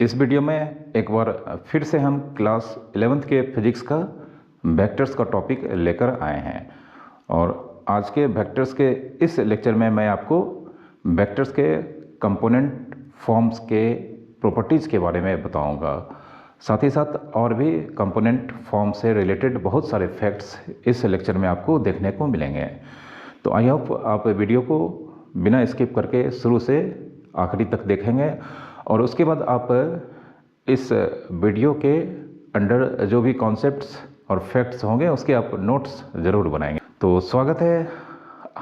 इस वीडियो में एक बार फिर से हम क्लास 11th के फिजिक्स का वेक्टर्स का टॉपिक लेकर आए हैं और आज के वेक्टर्स के इस लेक्चर में मैं आपको वेक्टर्स के कंपोनेंट फॉर्म्स के प्रॉपर्टीज़ के बारे में बताऊंगा। साथ ही साथ और भी कंपोनेंट फॉर्म से रिलेटेड बहुत सारे फैक्ट्स इस लेक्चर में आपको देखने को मिलेंगे। तो आई होप आप वीडियो को बिना स्किप करके शुरू से आखिरी तक देखेंगे और उसके बाद आप इस वीडियो के अंडर जो भी कॉन्सेप्ट्स और फैक्ट्स होंगे उसके आप नोट्स ज़रूर बनाएंगे। तो स्वागत है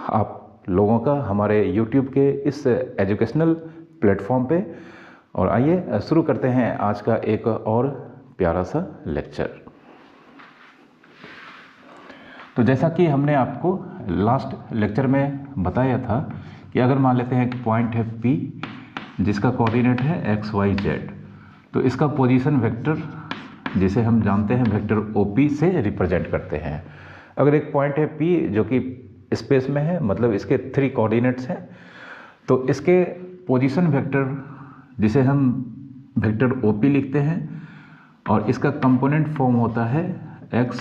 आप लोगों का हमारे YouTube के इस एजुकेशनल प्लेटफॉर्म पे और आइए शुरू करते हैं आज का एक और प्यारा सा लेक्चर। तो जैसा कि हमने आपको लास्ट लेक्चर में बताया था कि अगर मान लेते हैं एक पॉइंट है P जिसका कोऑर्डिनेट है x, y, z, तो इसका पोजीशन वेक्टर जिसे हम जानते हैं वेक्टर OP से रिप्रेजेंट करते हैं। अगर एक पॉइंट है P जो कि स्पेस में है, मतलब इसके 3 कोऑर्डिनेट्स हैं, तो इसके पोजीशन वेक्टर जिसे हम वेक्टर OP लिखते हैं और इसका कंपोनेंट फॉर्म होता है x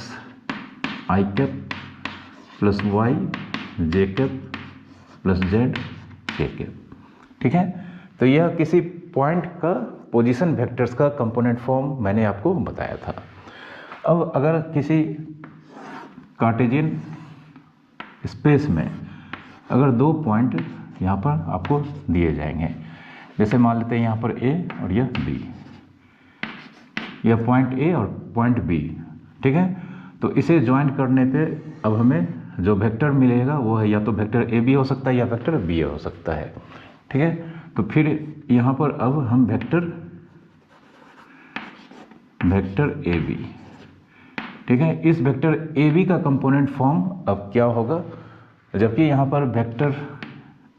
i cap plus y j cap plus z k cap. ठीक है, तो यह किसी पॉइंट का पोजीशन वेक्टर्स का कंपोनेंट फॉर्म मैंने आपको बताया था। अब अगर किसी कार्टेशियन स्पेस में अगर 2 पॉइंट यहाँ पर आपको दिए जाएंगे, जैसे मान लेते हैं यहाँ पर A और यह B, यह पॉइंट A और पॉइंट B, ठीक है। तो इसे ज्वाइन करने पे अब हमें जो वेक्टर मिलेगा वो है या तो वेक्टर AB हो सकता है या वेक्टर BA हो सकता है, ठीक है। तो फिर यहाँ पर अब हम वेक्टर AB, ठीक है, इस वेक्टर AB का कंपोनेंट फॉर्म अब क्या होगा, जबकि यहाँ पर वेक्टर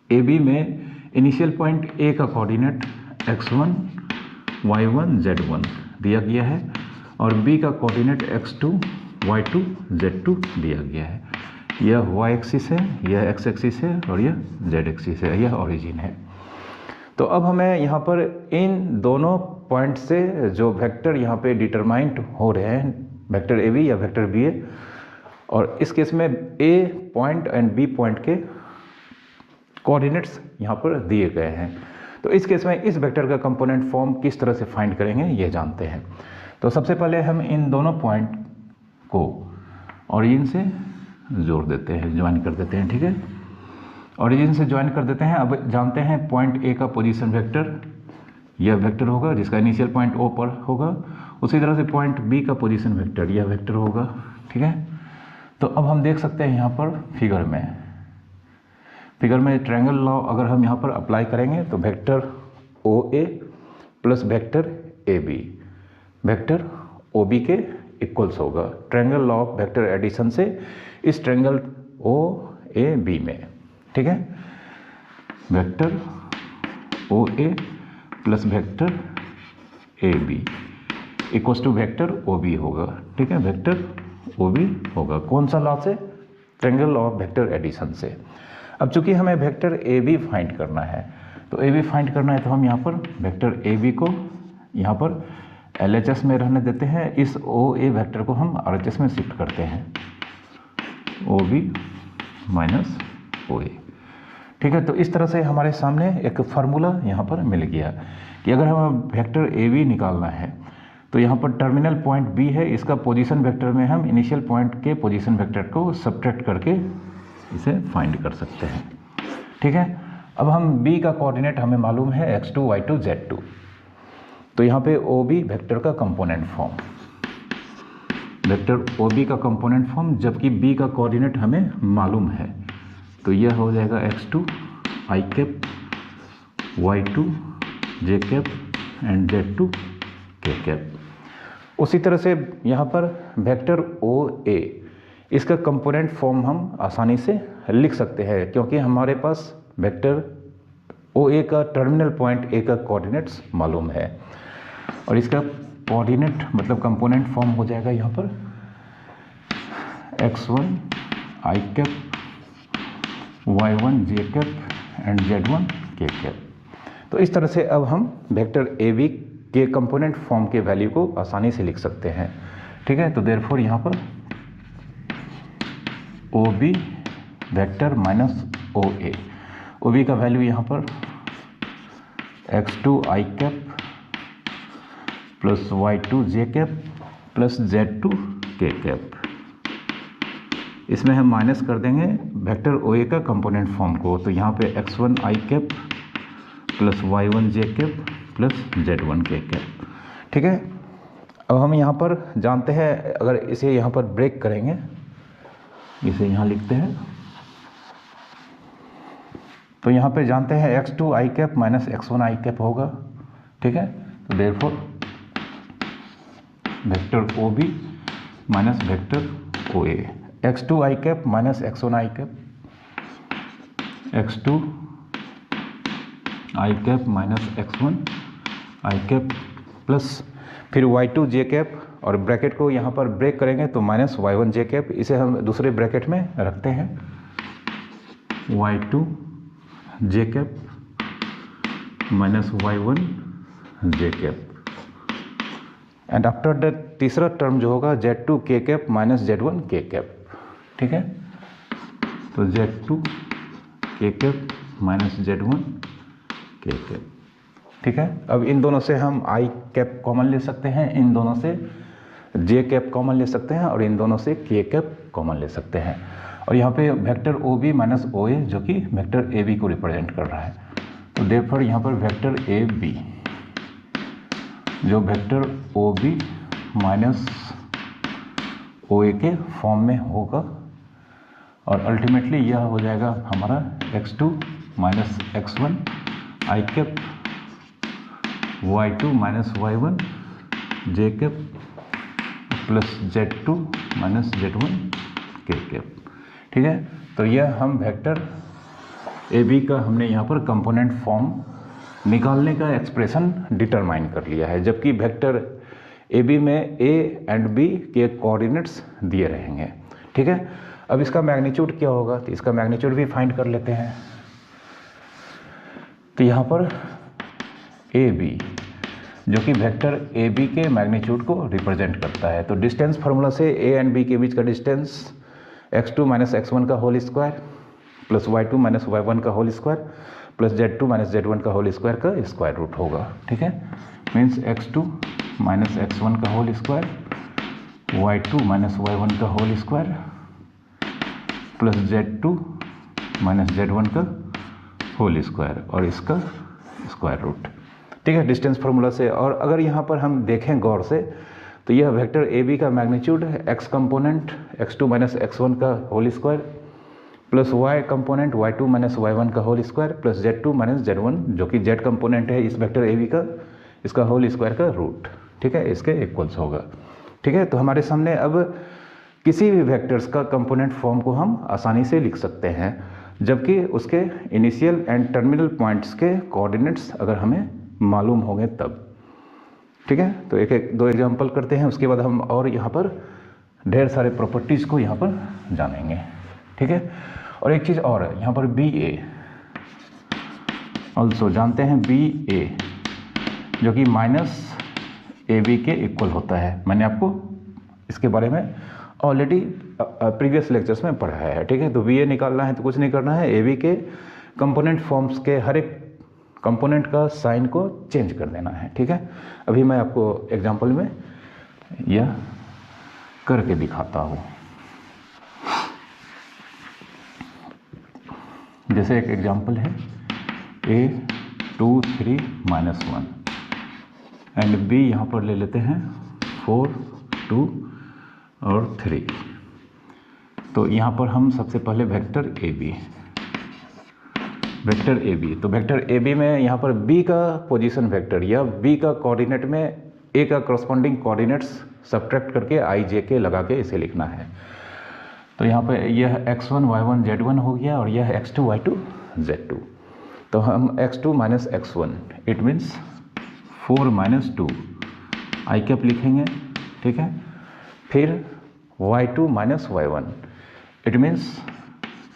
AB में इनिशियल पॉइंट A का कोऑर्डिनेट x1 y1 z1 दिया गया है और B का कोऑर्डिनेट x2 y2 z2 दिया गया है। यह y एक्सिस है, यह x एक्सिस है और यह z एक्सिस है, यह ओरिजिन है। तो अब हमें यहाँ पर इन दोनों पॉइंट से जो वेक्टर यहाँ पे डिटरमाइंड हो रहे हैं, वेक्टर AB या वेक्टर BA, और इस केस में A point and B point के कोऑर्डिनेट्स यहाँ पर दिए गए हैं। तो इस केस में इस वेक्टर का कंपोनेंट फॉर्म किस तरह से फाइंड करेंगे ये जानते हैं। तो सबसे पहले हम इन दोनों पॉइंट को ओरिजिन से जोड़ देते हैं, ज्वाइन कर देते हैं, ठीक है। ओरिजिन से ज्वाइन कर देते हैं। अब जानते हैं पॉइंट A का पोजीशन वेक्टर यह वेक्टर होगा जिसका इनिशियल पॉइंट O पर होगा, उसी तरह से पॉइंट B का पोजीशन वेक्टर यह वेक्टर होगा, ठीक है। तो अब हम देख सकते हैं यहाँ पर फिगर में ट्रायंगल लॉ अगर हम यहाँ पर अप्लाई करेंगे तो vector OA plus vector AB vector OB के इक्वल्स होगा। Triangle law of vector addition से इस ट्रायंगल OAB में, ठीक है, vector OA plus vector AB equals to vector OB होगा, ठीक है, वेक्टर OB होगा। कौन सा लॉ से? Triangle law of vector addition से। अब चूंकि हमें वेक्टर AB फाइंड करना है, तो AB फाइंड करना है तो हम यहाँ पर वेक्टर AB को यहाँ पर LHS में रहने देते हैं, इस OA वेक्टर को हम RHS में शिफ्ट करते हैं, OB माइनस OA, ठीक है। तो इस तरह से हमारे सामने एक फार्मूला यहाँ पर मिल गया कि अगर हमें वेक्टर AB निकालना है तो यहाँ पर टर्मिनल पॉइंट B है, इसका पोजीशन वेक्टर में हम इनिशियल पॉइंट के पोजीशन वेक्टर को सब्ट्रैक्ट करके इसे फाइंड कर सकते हैं, ठीक है। अब हम B का कोऑर्डिनेट हमें मालूम है x2 y2 z2, तो यहाँ पे OB वेक्टर का कंपोनेंट फॉर्म, वेक्टर OB का कंपोनेंट फॉर्म, जबकि B का कोऑर्डिनेट हमें मालूम है, तो यह हो जाएगा x2 i cap y2 j cap and z2 k cap. उसी तरह से यहाँ पर वेक्टर OA इसका कंपोनेंट फॉर्म हम आसानी से लिख सकते हैं क्योंकि हमारे पास वेक्टर OA का टर्मिनल पॉइंट A का कोऑर्डिनेट्स मालूम है और इसका कोऑर्डिनेट मतलब कंपोनेंट फॉर्म हो जाएगा यहाँ पर x1 i cap y1 j cap and z1 k cap. तो इस तरह से अब हम वेक्टर AB के कंपोनेंट फॉर्म के वैल्यू को आसानी से लिख सकते हैं। ठीक है, तो देयरफॉर यहाँ पर O B vector minus O ए, ओ बी का वैल्यू यहाँ पर x2 i cap plus y2 j cap plus z2 k cap, इसमें हम माइनस कर देंगे वेक्टर ओ ए का कंपोनेंट फॉर्म को, तो यहाँ पे x1 i cap plus y1 j cap plus z1 k cap. ठीक है, अब हम यहाँ पर जानते हैं, अगर इसे यहाँ पर ब्रेक करेंगे, इसे यहाँ लिखते हैं, तो यहाँ पे जानते हैं x2 i cap minus x1 i cap होगा। ठीक है, तो therefore vector O B minus vector O A, x2 i cap minus x1 i cap, x2 i cap minus x1 i cap plus फिर y2 j कैप, और bracket को यहाँ पर break करेंगे तो माइनस y1 j कैप, इसे हम दूसरे ब्रैकेट में रखते हैं y2 j cap minus y1 j cap, and after the तीसरा टर्म जो होगा z2 k cap minus z1 k cap. ठीक है, तो z2 k cap minus z1 k cap. ठीक है, अब इन दोनों से हम i कैप कॉमन ले सकते हैं, इन दोनों से j कैप कॉमन ले सकते हैं, और इन दोनों से k कैप कॉमन ले सकते हैं। और यहाँ पे vector O B minus O ए जो कि वेक्टर ए बी को रिप्रेजेंट कर रहा है, तो देयरफॉर यहाँ पर वेक्टर ए बी जो vector O B minus O ए के फॉर्म में होगा, और अल्टीमेटली यह हो जाएगा हमारा x2 minus x1 i cap y2 minus y1 j cap plus z2 minus z1 k cap. ठीक है, तो यह हम वेक्टर ए बी का हमने यहाँ पर कंपोनेंट फॉर्म निकालने का एक्सप्रेशन डिटरमाइन कर लिया है, जबकि वेक्टर ए बी में ए एंड बी के कोऑर्डिनेट्स दिए रहेंगे। ठीक है, अब इसका मैग्नीट्यूड क्या होगा, तो इसका मैग्नीट्यूड भी फाइंड कर लेते हैं। तो यहाँ पर ए बी जो कि वेक्टर ए बी के मैग्नीट्यूड को रिप्रेजेंट करता है, तो डिस्टेंस फार्मूला से ए एंड बी के बीच का डिस्टेंस x2 माइनस x1 का whole square plus y2 minus y1 का whole square plus z2 minus z1 का होल स्क्वायर का स्क्वायर रूट होगा। ठीक है, मीन्स x2 माइनस x1 का whole square, y2 minus y1 का whole square plus z2 minus z1 का whole square और इसका स्क्वायर रूट। ठीक है, डिस्टेंस फार्मूला से। और अगर यहाँ पर हम देखें गौर से, तो यह वेक्टर ए बी का मैग्नीट्यूड है x component x2 minus x1 का whole square plus y component y2 minus y1 का whole square plus z2 minus z1 जो कि z कंपोनेंट है इस वेक्टर ए बी का, इसका होल स्क्वायर का रूट। ठीक है, इसके इक्वल्स होगा। ठीक है, तो हमारे सामने अब किसी भी वेक्टर्स का कंपोनेंट फॉर्म को हम आसानी से लिख सकते हैं, जबकि उसके इनिशियल एंड टर्मिनल पॉइंट्स के कोऑर्डिनेट्स अगर हमें मालूम होंगे तब। ठीक है, तो एक दो एग्जांपल करते हैं, उसके बाद हम और यहाँ पर ढेर सारे प्रॉपर्टीज़ को यहाँ पर जानेंगे। ठीक है, और एक चीज़ और है, यहाँ पर बी ए ऑल्सो जानते हैं, बी ए जो कि माइनस ए बी के इक्वल होता है। मैंने आपको इसके बारे में ऑलरेडी प्रीवियस लेक्चर्स में पढ़ाया है। ठीक है, तो बी ए निकालना है तो कुछ नहीं करना है, ए बी के कंपोनेंट फॉर्म्स के हर एक कंपोनेंट का साइन को चेंज कर देना है। ठीक है, अभी मैं आपको एग्जांपल में यह करके दिखाता हूँ। जैसे एक एग्जांपल है a2 3 माइनस 1 एंड b यहाँ पर ले लेते हैं 4 2 और 3। तो यहाँ पर हम सबसे पहले वेक्टर ए बी तो वेक्टर ए बी में यहाँ पर b का पोजीशन वेक्टर या b का कोऑर्डिनेट में a का करस्पॉन्डिंग कोऑर्डिनेट्स सब्ट्रैक्ट करके i j के लगा के इसे लिखना है। तो यहाँ पे यह x1 y1 z1 हो गया और यह x2 y2 z2। तो हम x2 minus x1 it means 4 minus 2 I cap लिखेंगे। ठीक है, फिर y2 minus y1 it means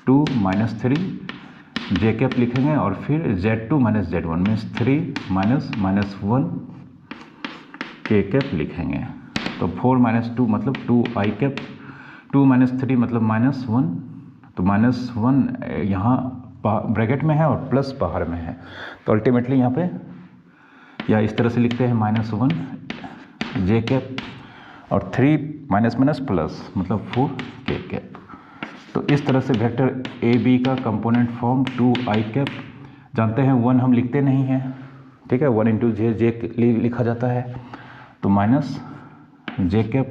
2 minus 3 J cap लिखेंगे और फिर z2 minus z1 means 3 minus 1 के कैप लिखेंगे। तो 4 - 2 मतलब 2 आई कैप, 2 - 3 मतलब -1, तो -1 यहाँ ब्रैकेट में है और प्लस बाहर में है, तो अल्टीमेटली यहाँ पे या इस तरह से लिखते हैं -1 जे कैप और 3 माइनस माइनस प्लस मतलब 4 के कैप। तो इस तरह से वेक्टर ए बी का कंपोनेंट फॉर्म 2 आई कैप, जानते हैं 1 हम लिखते नहीं हैं, ठीक है, 1 × जे लिखा जाता है, तो माइनस जे कैप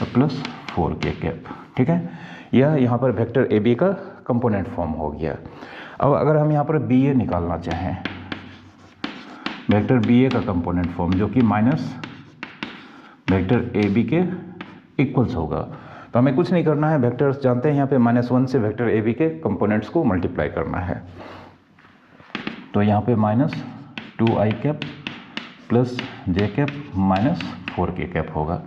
प्लस 4 के कैप, ठीक है। यह यहाँ पर वेक्टर ए बी का कंपोनेंट फॉर्म हो गया। अब अगर हम यहाँ पर बी ए निकालना चाहें, वेक्टर बी ए का कंपोनेंट फॉर्म जो कि माइनस वेक्टर ए बी के इक्वल्स होगा, तो हमें कुछ नहीं करना है, वेक्टर्स जानते हैं यहाँ पे -1 से वेक्टर ए बी के कंपोनेंट्स को मल्टीप्लाई करना है। तो यहाँ पे -2 आई कैप प्लस जे कैप -4 के कैप होगा,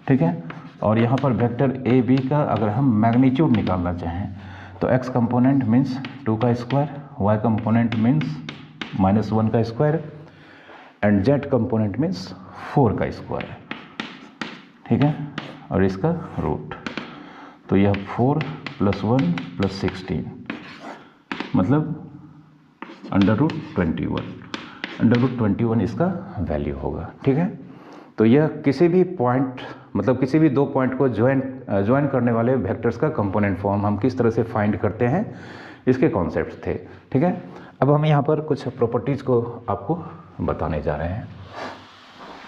ठीक है। और यहाँ पर वेक्टर ए बी का अगर हम मैग्नीट्यूड निकालना चाहें तो x कंपोनेंट मीन्स 2 का स्क्वायर, y कंपोनेंट मीन्स -1 का square and z component means 4 का स्क्वायर, ठीक है, और इसका रूट। तो यह 4 + 1 + 16 मतलब √21, √21 इसका वैल्यू होगा, ठीक है। तो यह किसी भी पॉइंट मतलब किसी भी दो पॉइंट को ज्वाइन करने वाले वेक्टर्स का कंपोनेंट फॉर्म हम किस तरह से फाइंड करते हैं, इसके कॉन्सेप्ट्स थे, ठीक है। अब हम यहाँ पर कुछ प्रॉपर्टीज़ को आपको बताने जा रहे हैं।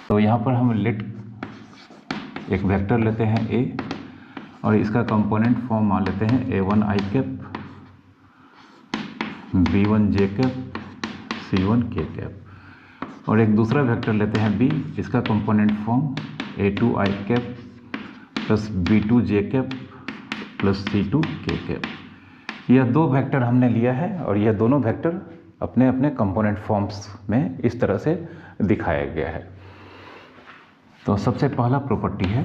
तो यहाँ पर हम लेट एक वेक्टर लेते हैं ए और इसका कंपोनेंट फॉर्म मान लेते हैं a1 आई कैप, b1 जे कैप, c1 के कैप, और एक दूसरा वेक्टर लेते हैं b, इसका कंपोनेंट फॉर्म a2 आई कैप प्लस b2 जे कैप प्लस c2 के कैप। यह दो वेक्टर हमने लिया है और यह दोनों वेक्टर अपने अपने कंपोनेंट फॉर्म्स में इस तरह से दिखाया गया है। तो सबसे पहला प्रॉपर्टी है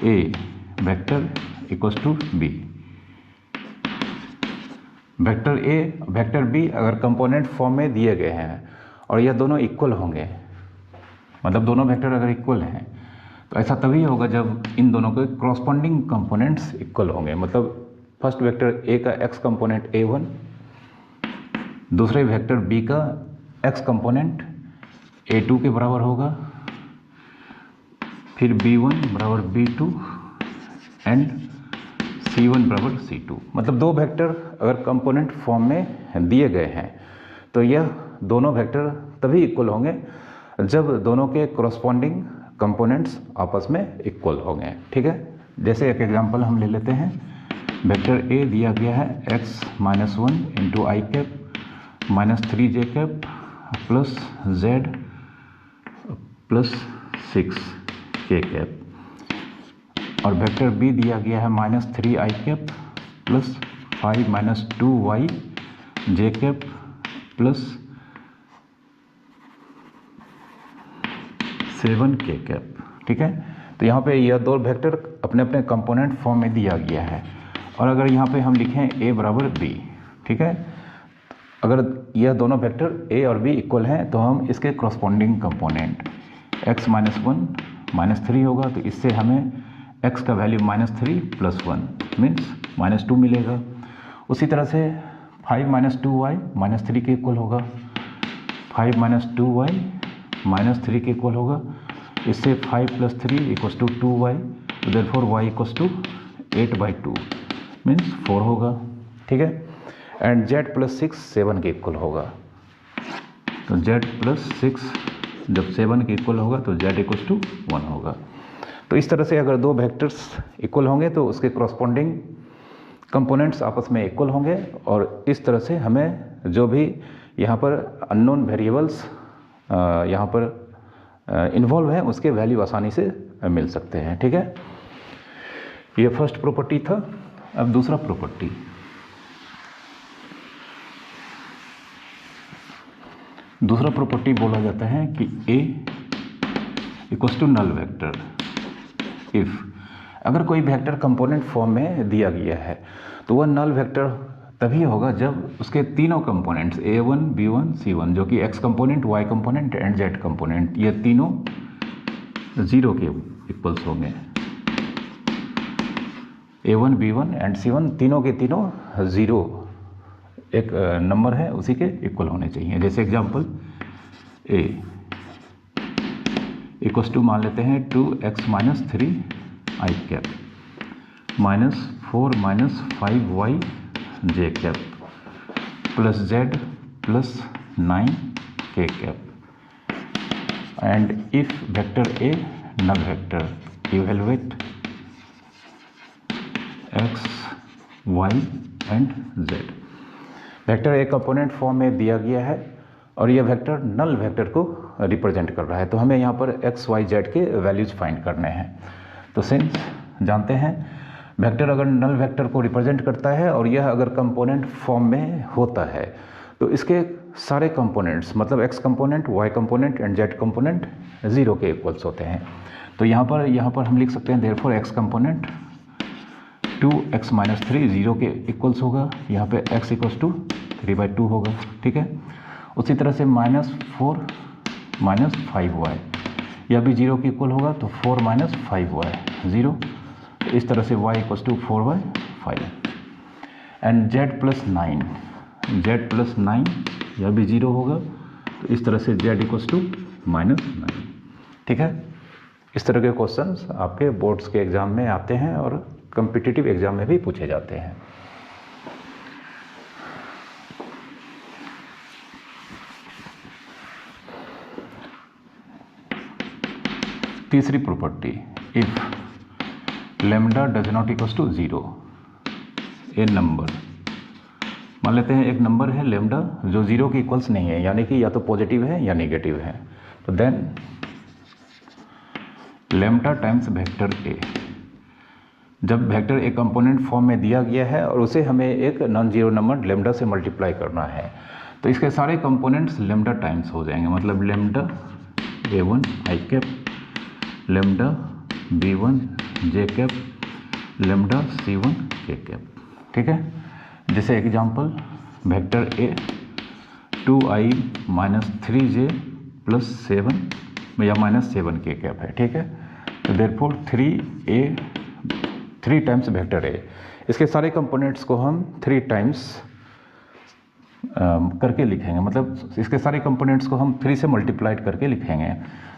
A vector equals to B. Vector A vector B अगर कंपोनेंट फॉर्म में दिए गए हैं और यह दोनों इक्वल होंगे, मतलब दोनों वेक्टर अगर इक्वल हैं तो ऐसा तभी होगा जब इन दोनों के क्रॉसपोंडिंग कंपोनेंट्स इक्वल होंगे। मतलब फर्स्ट वेक्टर ए का x कंपोनेंट a1, दूसरे वेक्टर b का x कंपोनेंट a2 के बराबर होगा, फिर b1 बराबर b2 एंड c1 बराबर c2। मतलब दो वेक्टर अगर कंपोनेंट फॉर्म में दिए गए हैं तो यह दोनों वेक्टर तभी इक्वल होंगे जब दोनों के क्रॉसपोंडिंग कंपोनेंट्स आपस में इक्वल होंगे, ठीक है। जैसे एक एग्जांपल हम ले लेते हैं, वेक्टर ए दिया गया है x - 1 × आई कैप -3 जे कैप प्लस z प्लस 6 के कैप, और वेक्टर बी दिया गया है -3 आई कैप प्लस 5 - 2 y जे कैप प्लस 7 के कैप, ठीक है। तो यहाँ पे यह दो वेक्टर अपने अपने कंपोनेंट फॉर्म में दिया गया है और अगर यहाँ पे हम लिखें a बराबर b, ठीक है, अगर यह दोनों वेक्टर a और b इक्वल हैं तो हम इसके क्रॉसपोंडिंग कंपोनेंट x - 1 -3 होगा, तो इससे हमें x का वैल्यू -3 + 1 मीन्स -2 मिलेगा। उसी तरह से 5 - 2y -3 के इक्वल होगा, 5 - 2y -3 के इक्वल होगा, इससे 5 + 3 = 2y, देयरफॉर y = 8/2 मीन्स 4 होगा, ठीक है। एंड z + 6 7 के इक्वल होगा, तो z + 6 जब 7 के इक्वल होगा तो z = 1 होगा। तो इस तरह से अगर दो वेक्टर्स इक्वल होंगे तो उसके क्रॉसपोंडिंग कंपोनेंट्स आपस में इक्वल होंगे और इस तरह से हमें जो भी यहाँ पर अननोन वेरिएबल्स यहाँ पर इन्वॉल्व हैं उसके वैल्यू आसानी से मिल सकते हैं, ठीक है। ये फर्स्ट प्रॉपर्टी था। अब दूसरा प्रॉपर्टी, दूसरा प्रॉपर्टी बोला जाता है कि A = नल वेक्टर इफ, अगर कोई वेक्टर कंपोनेंट फॉर्म में दिया गया है तो वह नल वेक्टर तभी होगा जब उसके तीनों कंपोनेंट्स A1, B1, C1 जो कि x component, y component and z component ये तीनों 0 के इक्वल्स होंगे। A1, B1 एंड C1 तीनों के तीनों 0 एक नंबर है उसी के इक्वल होने चाहिए। जैसे एग्जांपल A इक्वल्स टू मान लेते हैं 2x minus 3 i cap minus 4 minus 5y j cap plus z plus 9 k cap and if vector A null vector evaluate x y and z। Vector A component form में दिया गया है और यह vector null vector को represent कर रहा है, तो हमें यहाँ पर x y z के वैल्यूज फाइंड करने हैं। तो सिंस जानते हैं वेक्टर अगर नल वेक्टर को रिप्रेजेंट करता है और यह अगर कंपोनेंट फॉर्म में होता है तो इसके सारे कंपोनेंट्स मतलब x component, y component and z component 0 के इक्वल्स होते हैं। तो यहाँ पर हम लिख सकते हैं therefore x component 2x minus 3 0 के इक्वल्स होगा। यहाँ पे x इक्वल्स टू 3/2 होगा, ठीक है। उसी तरह से माइनस 4 माइनस 5y यह भी 0 के इक्वल होगा, तो 4 माइनस 5y 0। इस तरह से y equals to 4/5 and z plus 9 यह भी 0 होगा, तो इस तरह से z इक्वल्स टू -9, ठीक है। इस तरह के क्वेश्चंस आपके बोर्ड्स के एग्ज़ाम में आते हैं और कॉम्पिटिटिव एग्ज़ाम में भी पूछे जाते हैं। तीसरी property, if lambda does not equals to 0 a number, मान लेते हैं एक नंबर है लैम्डा जो 0 के इक्वल्स नहीं है, यानी कि या तो पॉजिटिव है या नेगेटिव है, तो देन लैम्डा टाइम्स वेक्टर ए। जब वेक्टर ए कंपोनेंट फॉर्म में दिया गया है और उसे हमें एक नॉन जीरो नंबर लैम्डा से मल्टीप्लाई करना है, तो इसके सारे कंपोनेंट्स लैम्डा टाइम्स हो जाएंगे। मतलब lambda A1 i cap, lambda B1 J cap, lambda C1 के कैप, ठीक है। जैसे example vector A 2i minus 3j plus 7 या माइनस 7 के कैप है, ठीक है। तो देयरफॉर 3 टाइम्स वेक्टर A, इसके सारे कंपोनेंट्स को हम 3 टाइम्स करके लिखेंगे, मतलब इसके सारे कंपोनेंट्स को हम 3 से मल्टीप्लाइड करके लिखेंगे।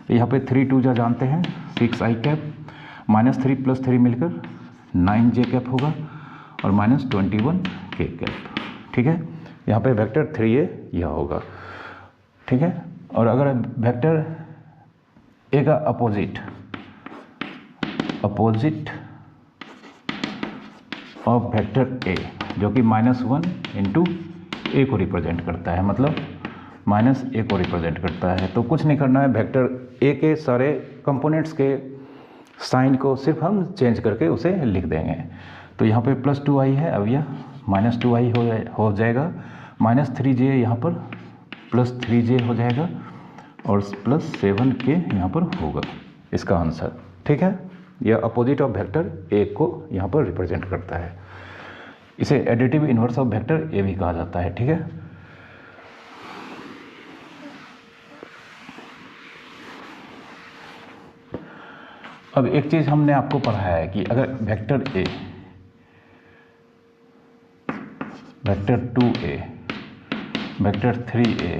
तो यहाँ पे 3 2 जा जानते हैं 6i कैप माइनस 3 प्लस 3 मिलकर 9j कैप होगा और माइनस 21 के कैप, ठीक है। यहाँ पे वेक्टर 3a यह होगा, ठीक है। और अगर वेक्टर ए का अपोजिट ऑफ वेक्टर ए जो कि -1 इंटू ए को रिप्रेजेंट करता है, मतलब -a को रिप्रेजेंट करता है, तो कुछ नहीं करना है, वेक्टर ए के सारे कंपोनेंट्स के साइन को सिर्फ हम चेंज करके उसे लिख देंगे। तो यहाँ पे प्लस 2i है, अब यह माइनस 2i हो जाएगा, माइनस 3j यहाँ पर प्लस 3j हो जाएगा और प्लस 7k यहाँ पर होगा इसका आंसर, ठीक है। यह अपोजिट ऑफ वेक्टर ए को यहाँ पर रिप्रेजेंट करता है। इसे additive inverse of vector A भी कहा जाता है, ठीक है। अब एक चीज़ हमने आपको पढ़ाया है कि अगर vector A, vector 2a, vector 3a,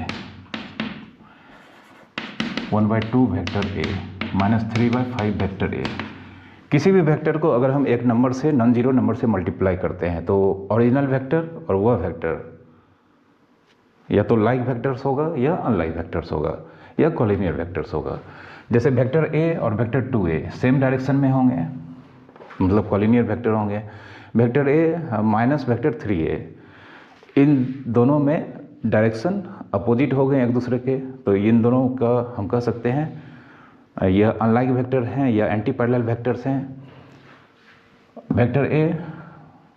1/2 vector a, -3/5 vector a, किसी भी वेक्टर को अगर हम एक नंबर से नॉन जीरो नंबर से मल्टीप्लाई करते हैं तो ओरिजिनल वेक्टर और वह वेक्टर या तो लाइक वेक्टर्स होगा या अनलाइक वेक्टर्स होगा या कॉलिनियर वेक्टर्स होगा। जैसे वेक्टर ए और वेक्टर 2a सेम डायरेक्शन में होंगे, मतलब कॉलिनियर वेक्टर होंगे। Vector A minus vector 3a, इन दोनों में डायरेक्शन अपोजिट हो गए एक दूसरे के, तो इन दोनों का हम कह सकते हैं यह अनलाइक वेक्टर हैं या एंटी पैरेलल वेक्टर्स हैं। Vector A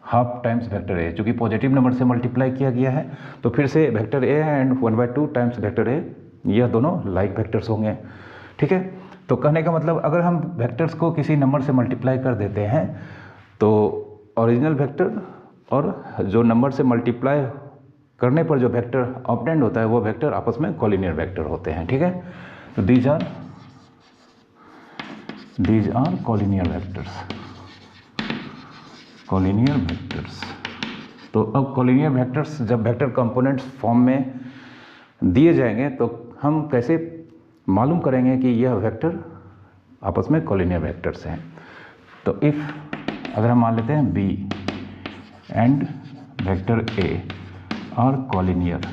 half times vector ए, चूँकि पॉजिटिव नंबर से मल्टीप्लाई किया गया है, तो फिर से vector A and 1/2 times vector ए, यह दोनों लाइक वेक्टर्स होंगे, ठीक है। तो कहने का मतलब अगर हम वेक्टर्स को किसी नंबर से मल्टीप्लाई कर देते हैं तो ओरिजिनल वेक्टर और जो नंबर से मल्टीप्लाई करने पर जो वेक्टर ऑब्टेंड होता है वो वेक्टर आपस में कॉलिनियर वेक्टर होते हैं, ठीक है। तो these are collinear vectors, collinear vectors. तो अब कॉलिनियर वेक्टर्स जब वेक्टर कंपोनेंट्स फॉर्म में दिए जाएंगे तो हम कैसे मालूम करेंगे कि यह वेक्टर आपस में कॉलिनियर वेक्टर्स हैं। तो इफ़ अगर हम मान लेते हैं B and vector A are collinear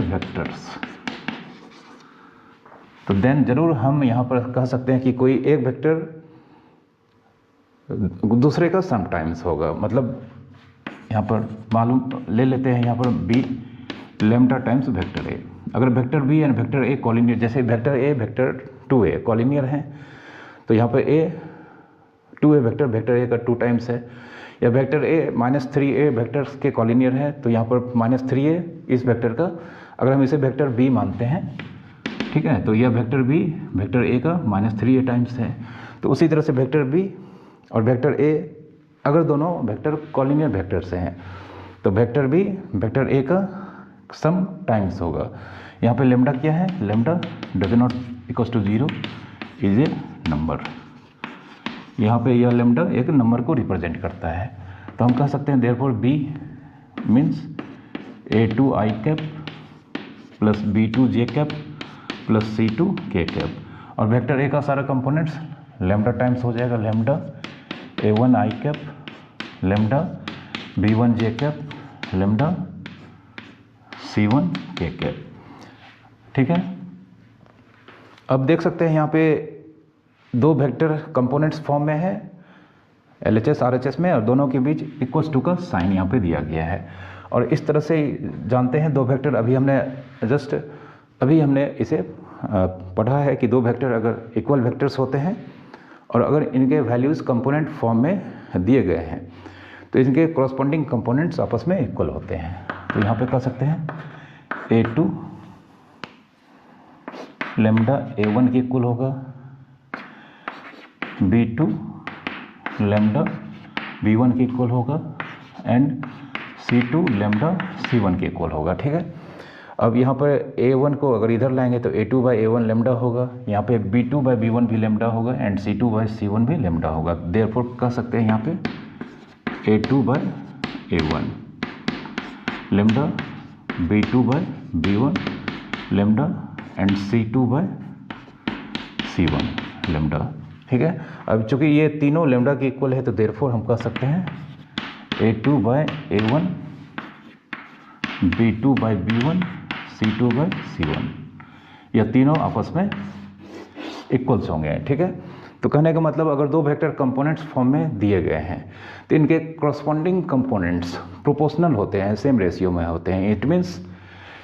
vectors, तो देन जरूर हम यहाँ पर कह सकते हैं कि कोई एक वेक्टर दूसरे का समटाइम्स होगा। मतलब यहाँ पर मालूम ले लेते हैं यहाँ पर B lambda times vector A. अगर vector B and vector A collinear, जैसे vector A vector 2a collinear हैं, तो यहाँ पर ए 2a वेक्टर ए का 2 टाइम्स है, या वेक्टर ए -3a वेक्टर्स के कॉलिनियर है, तो यहाँ पर -3a इस वेक्टर का अगर हम इसे वेक्टर बी मानते हैं, ठीक है, तो यह वेक्टर बी वेक्टर ए का -3a टाइम्स है। तो उसी तरह से वेक्टर बी और वेक्टर ए अगर दोनों वेक्टर कॉलिनियर वेक्टर से हैं तो वेक्टर बी वेक्टर ए का सम टाइम्स होगा। यहाँ पे लेमडा क्या है, lambda does not equals to 0 is a number. यहाँ पे यह लेमडा एक नंबर को रिप्रेजेंट करता है। तो हम कह सकते हैं therefore B means a2i cap plus b2j cap plus c2k cap, और वेक्टर ए का सारा कंपोनेंट्स लेमडा टाइम्स हो जाएगा, lambda a1i cap lambda b1j cap lambda c1k cap, ठीक है। अब देख सकते हैं यहाँ पे दो वेक्टर कंपोनेंट्स फॉर्म में है LHS RHS में, और दोनों के बीच इक्वल्स टू का साइन यहाँ पे दिया गया है। और इस तरह से जानते हैं दो वेक्टर, अभी हमने इसे पढ़ा है कि दो वेक्टर अगर इक्वल वेक्टर्स होते हैं और अगर इनके वैल्यूज़ कंपोनेंट फॉर्म में दिए गए हैं तो इनके कॉरस्पॉन्डिंग कंपोनेंट्स आपस में इक्वल होते हैं। तो यहाँ पे कह सकते हैं a2 लेमडा a1 के इक्वल होगा, b2 लेमडा b1 के इक्वल होगा, एंड c2 लेमडा c1 के इक्वल होगा, ठीक है। अब यहाँ पर a1 को अगर इधर लाएंगे तो a2 बाई a1 लेमडा होगा, यहाँ पे b2 बाई b1 भी लेमडा होगा, एंड c2 बाई c1 भी लेमडा होगा। देयरफॉर कह सकते हैं यहाँ पे a2 by a1 lambda b2 by b1 lambda and c2 by c1 lambda, ठीक है। अब चूंकि ये तीनों लेमडा के इक्वल है तो देयरफॉर हम कह सकते हैं a2 by a1 b2 by b1 c2 by c1, यह तीनों आपस में इक्वल्स होंगे, ठीक है। तो कहने का मतलब अगर दो वेक्टर कंपोनेंट्स फॉर्म में दिए गए हैं तो इनके कॉरस्पॉन्डिंग कंपोनेंट्स प्रोपोर्शनल होते हैं, सेम रेशियो में होते हैं। It means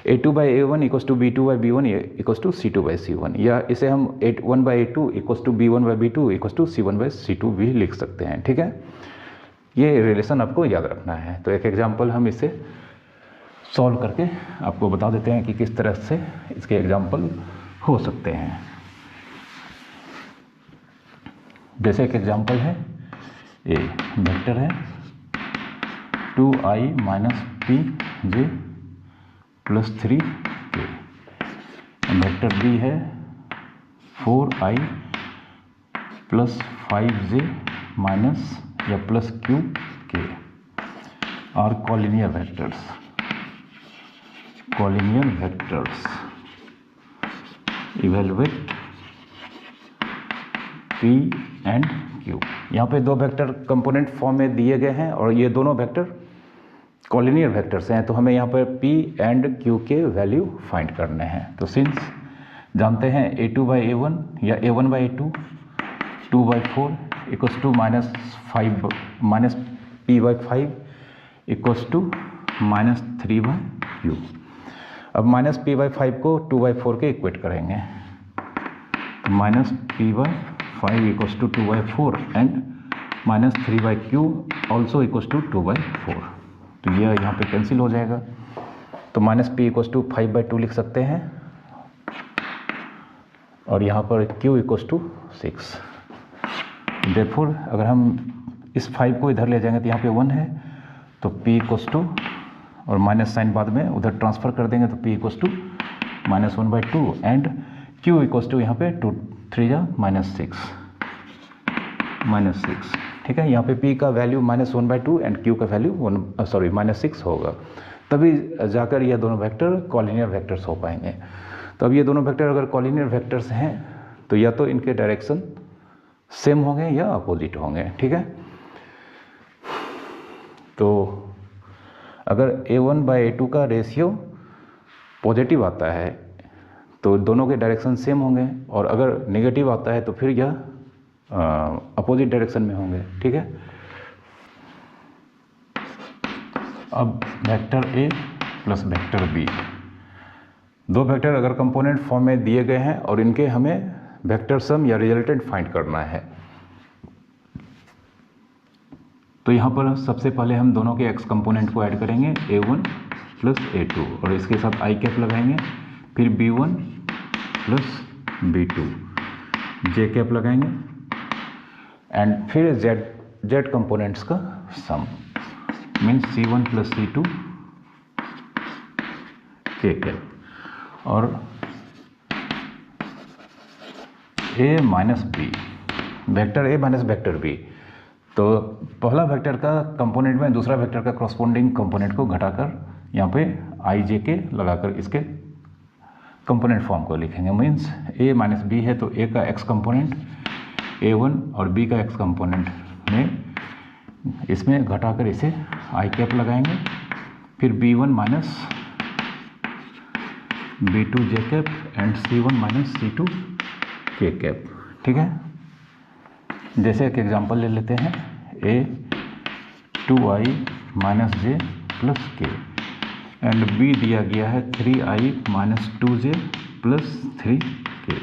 a2 by a1 equals to b2 by b1 equals to c2 by c1, या इसे हम 1 by a2 equals to b1 by b2 equals to c1 by c2 भी लिख सकते हैं, ठीक है। ये रिलेशन आपको याद रखना है। तो एक एग्जाम्पल हम इसे सॉल्व करके आपको बता देते हैं कि किस तरह से इसके एग्जाम्पल हो सकते हैं। जैसे एक एग्जाम्पल है ए वेक्टर है 2i minus P J plus 3k, vector B है 4i प्लस 5j माइनस या प्लस qk और collinear vectors evaluate p and q। यहाँ पे दो वेक्टर कंपोनेंट फॉर्म में दिए गए हैं और ये दोनों वेक्टर कॉलिनियर वेक्टर्स हैं, तो हमें यहाँ पर p एंड q के वैल्यू फाइंड करने हैं। तो सिंस जानते हैं a2 बाई a1 या a1 by a2 2 by 4 equals to minus p by 5 equals to minus 3 by q। अब माइनस p बाई 5 को 2 बाई 4 के इक्वेट करेंगे, minus p by 5 equals to 2 by 4 and minus 3 by q also equals to 2 by 4। तो यह यहाँ पे cancel हो जाएगा, तो minus p equals to 5 by 2 लिख सकते हैं, और यहाँ पर q इक्वल्स टू 6। देयरफॉर अगर हम इस 5 को इधर ले जाएंगे तो यहाँ पे 1 है, तो p इक्वस टू, और माइनस साइन बाद में उधर ट्रांसफ़र कर देंगे तो p इक्वस टू -1/2 एंड q इक्वस टू यहाँ पे 2 3 जा -6, ठीक है। यहाँ पे p का वैल्यू -1/2 एंड q का वैल्यू -6 होगा, तभी जाकर यह दोनों वेक्टर कॉलिनियर वेक्टर्स हो पाएंगे। तो अब ये दोनों वेक्टर अगर कॉलिनियर वेक्टर्स हैं तो या तो इनके डायरेक्शन सेम होंगे या अपोजिट होंगे, ठीक है। तो अगर a1/a2 का रेशियो पॉजिटिव आता है तो दोनों के डायरेक्शन सेम होंगे, और अगर नेगेटिव आता है तो फिर यह अपोजिट डायरेक्शन में होंगे, ठीक है। अब vector a plus vector b, दो वेक्टर अगर कंपोनेंट फॉर्म में दिए गए हैं और इनके हमें वेक्टर सम या रिजल्टेंट फाइंड करना है, तो यहाँ पर सबसे पहले हम दोनों के x कंपोनेंट को ऐड करेंगे a1 प्लस a2 और इसके साथ i कैप लगाएंगे, फिर b1 plus b2 j cap लगाएंगे एंड फिर z कंपोनेंट्स का sum means c1 plus c2 k cap, और a minus b, vector a minus vector b, तो पहला वेक्टर का कंपोनेंट में दूसरा वेक्टर का करस्पॉन्डिंग कंपोनेंट को घटाकर यहाँ पे i j k लगाकर इसके कंपोनेंट फॉर्म को लिखेंगे। मीन्स a माइनस b है तो a का x कंपोनेंट a1 और b का x कंपोनेंट में इसमें घटाकर इसे i कैप लगाएंगे, फिर b1 minus b2 j cap and c1 minus c2 k cap, ठीक है। जैसे एक एग्जांपल ले लेते हैं, a 2i minus j plus k and b दिया गया है 3i minus 2j plus 3k,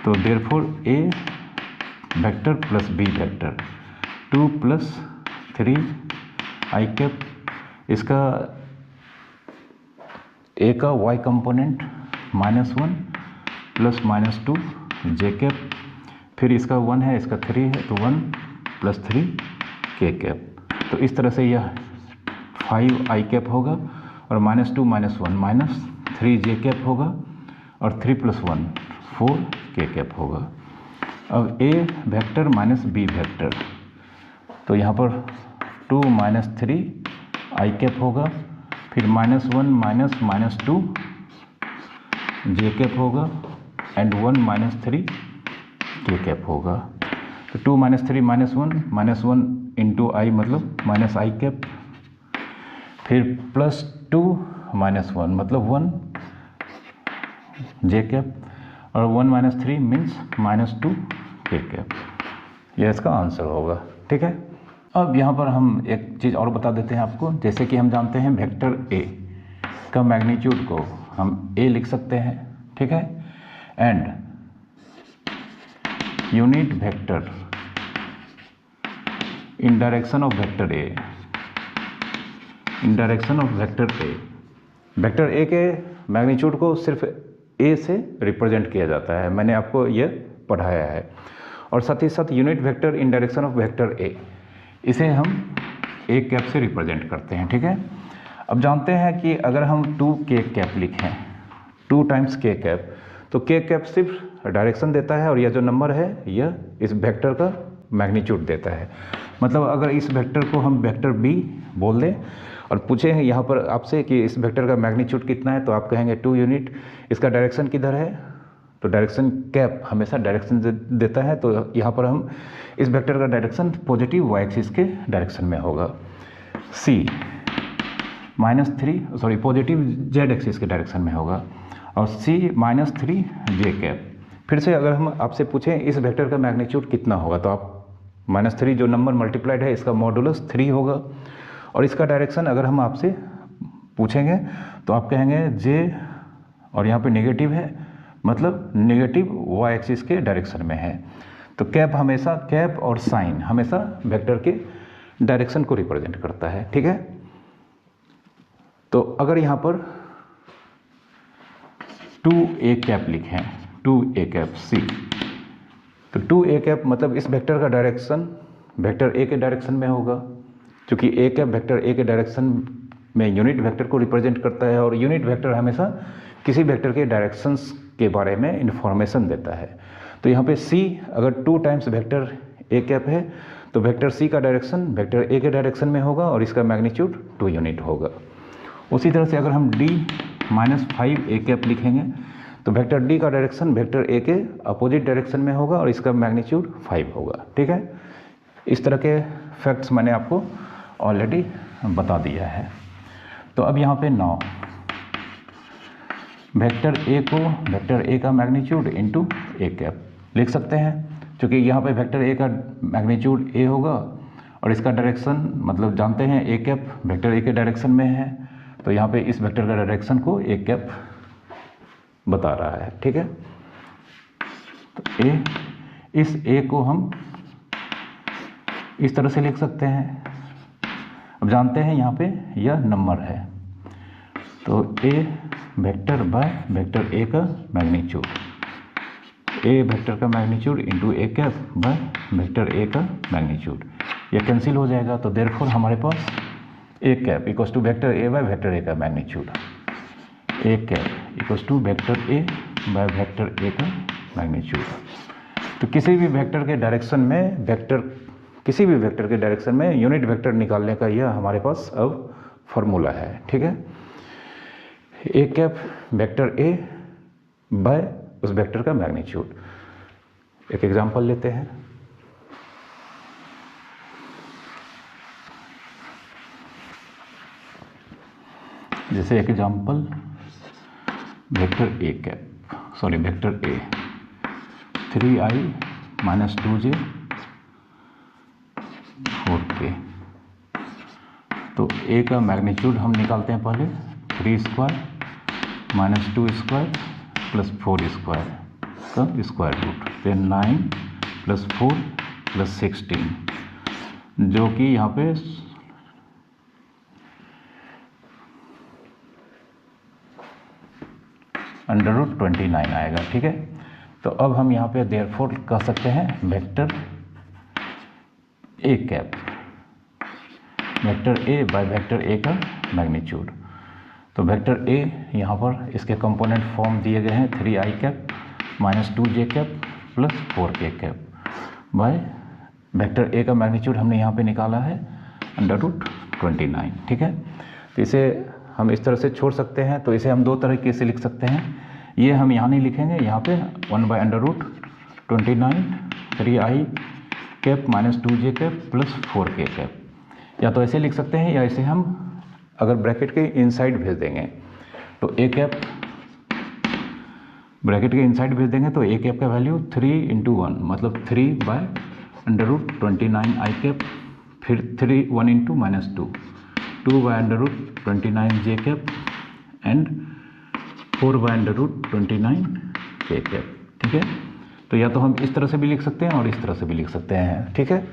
तो therefore a vector plus b vector 2 plus 3i cap, इसका a का y component -1 plus -2 j cap, फिर इसका 1 है इसका 3 है तो 1 प्लस 3 k कैप। तो इस तरह से यह 5i कैप होगा और -2 -1 -3 j कैप होगा और 3 प्लस 1 4 k कैप होगा। अब a vector minus b vector, तो यहाँ पर 2 -3 i कैप होगा, फिर -1 -2 j कैप होगा एंड 1 -3 k कैप होगा। तो 2 -3 -1 इंटू i मतलब -i कैप, फिर प्लस 2 -1 मतलब 1 j कैप, और 1 -3 मीन्स -2 k कैप। यह इसका आंसर होगा, ठीक है। अब यहाँ पर हम एक चीज़ और बता देते हैं आपको, जैसे कि हम जानते हैं वेक्टर a का मैग्नीट्यूड को हम a लिख सकते हैं, ठीक है, and unit vector in direction of vector a, in direction of vector a, vector a के मैग्नीट्यूड को सिर्फ a से रिप्रेजेंट किया जाता है, मैंने आपको यह पढ़ाया है, और साथ ही साथ unit vector in direction of vector a, इसे हम a कैप से रिप्रेजेंट करते हैं, ठीक है। अब जानते हैं कि अगर हम 2k कैप लिखें 2 टाइम्स k कैप, तो k कैप सिर्फ डायरेक्शन देता है और यह जो नंबर है यह इस वेक्टर का मैग्नीट्यूड देता है। मतलब अगर इस वेक्टर को हम वेक्टर b बोल दें और पूछे हैं यहाँ पर आपसे कि इस वेक्टर का मैग्नीट्यूड कितना है, तो आप कहेंगे 2 यूनिट, इसका डायरेक्शन किधर है, तो डायरेक्शन कैप हमेशा डायरेक्शन देता है, तो यहाँ पर हम इस वेक्टर का डायरेक्शन पॉजिटिव y एक्सिस के डायरेक्शन में होगा। c -3 पॉजिटिव z एक्सिस के डायरेक्शन में होगा, और c -3 j कैप। फिर से अगर हम आपसे पूछें इस वेक्टर का मैग्नीट्यूड कितना होगा, तो आप -3 जो नंबर मल्टीप्लाइड है इसका मॉडुलस 3 होगा, और इसका डायरेक्शन अगर हम आपसे पूछेंगे तो आप कहेंगे j, और यहाँ पे नेगेटिव है मतलब नेगेटिव y एक्सिस के डायरेक्शन में है। तो कैप हमेशा, कैप और साइन हमेशा वेक्टर के डायरेक्शन को रिप्रेजेंट करता है, ठीक है। तो अगर यहाँ पर 2a कैप लिखें 2a कैप c, तो 2a कैप मतलब इस वेक्टर का डायरेक्शन वेक्टर ए के डायरेक्शन में होगा, क्योंकि ए कैप वेक्टर ए के डायरेक्शन में यूनिट वेक्टर को रिप्रेजेंट करता है, और यूनिट वेक्टर हमेशा किसी वेक्टर के डायरेक्शंस के बारे में इंफॉर्मेशन देता है। तो यहाँ पे सी अगर 2 टाइम्स वेक्टर ए कैप है तो वेक्टर सी का डायरेक्शन वेक्टर ए के डायरेक्शन में होगा और इसका मैग्नीट्यूड 2 यूनिट होगा। उसी तरह से अगर हम d -5 ए कैप लिखेंगे तो वेक्टर डी का डायरेक्शन वेक्टर ए के अपोजिट डायरेक्शन में होगा और इसका मैग्नीट्यूड 5 होगा। ठीक है, इस तरह के फैक्ट्स मैंने आपको ऑलरेडी बता दिया है। तो अब यहाँ पे 9 वेक्टर ए को वेक्टर ए का मैग्नीट्यूड इंटू ए कैप लिख सकते हैं, क्योंकि यहाँ पे वेक्टर ए का मैग्नीट्यूड ए होगा और इसका डायरेक्शन मतलब जानते हैं ए कैप वेक्टर ए के डायरेक्शन में है, तो यहाँ पे इस वेक्टर का डायरेक्शन को ए कैप बता रहा है। ठीक है, तो ए, इस ए को हम इस तरह से लिख सकते हैं। अब जानते हैं यहाँ पे यह नंबर है, तो A vector by vector A का मैग्नीट्यूड, ए वेक्टर का magnitude into A cap by vector A का मैग्नीट्यूड, यह कैंसिल हो जाएगा। तो देयरफॉर हमारे पास A cap equals to vector A by vector A का magnitude, A cap equals to vector A by vector A का मैग्नीट्यूड। तो किसी भी वेक्टर के डायरेक्शन में किसी भी वेक्टर के डायरेक्शन में यूनिट वेक्टर निकालने का यह हमारे पास अब फॉर्मूला है। ठीक है, A cap vector A bye उस वेक्टर का मैग्नीट्यूड। एक एग्जांपल लेते हैं। जैसे एक example vector A cap vector A 3i - 2j 4k। तो ए का मैग्नीट्यूड हम निकालते हैं पहले 3 स्क्वायर - 2 स्क्वायर प्लस 4 स्क्वायर का स्क्वायर रूट, फिर 9 + 4 + 16, जो कि यहाँ पे √29 आएगा। ठीक है, तो अब हम यहाँ पे देयरफॉर कह सकते हैं vector A cap vector A by vector A का मैग्नीट्यूड। तो वेक्टर ए यहाँ पर इसके कंपोनेंट फॉर्म दिए गए हैं 3i cap - 2j cap plus 4k cap by vector A का मैग्नीट्यूड हमने यहाँ पे निकाला है √29। ठीक है, तो इसे हम इस तरह से छोड़ सकते हैं। तो इसे हम 2 तरीके से लिख सकते हैं। ये हम यहाँ नहीं लिखेंगे, यहाँ पे 1/√29 3i cap - 2j cap plus 4k cap, या तो ऐसे लिख सकते हैं या इसे हम अगर ब्रैकेट के इनसाइड भेज देंगे तो ए कैप ब्रैकेट के इनसाइड भेज देंगे तो ए कैप का वैल्यू 3 × 1 मतलब 3/√29 i कैप, फिर 1 × -2 2/√29 j cap and 4/√29 k cap. ठीक है, तो या तो हम इस तरह से भी लिख सकते हैं और इस तरह से भी लिख सकते हैं। ठीक है,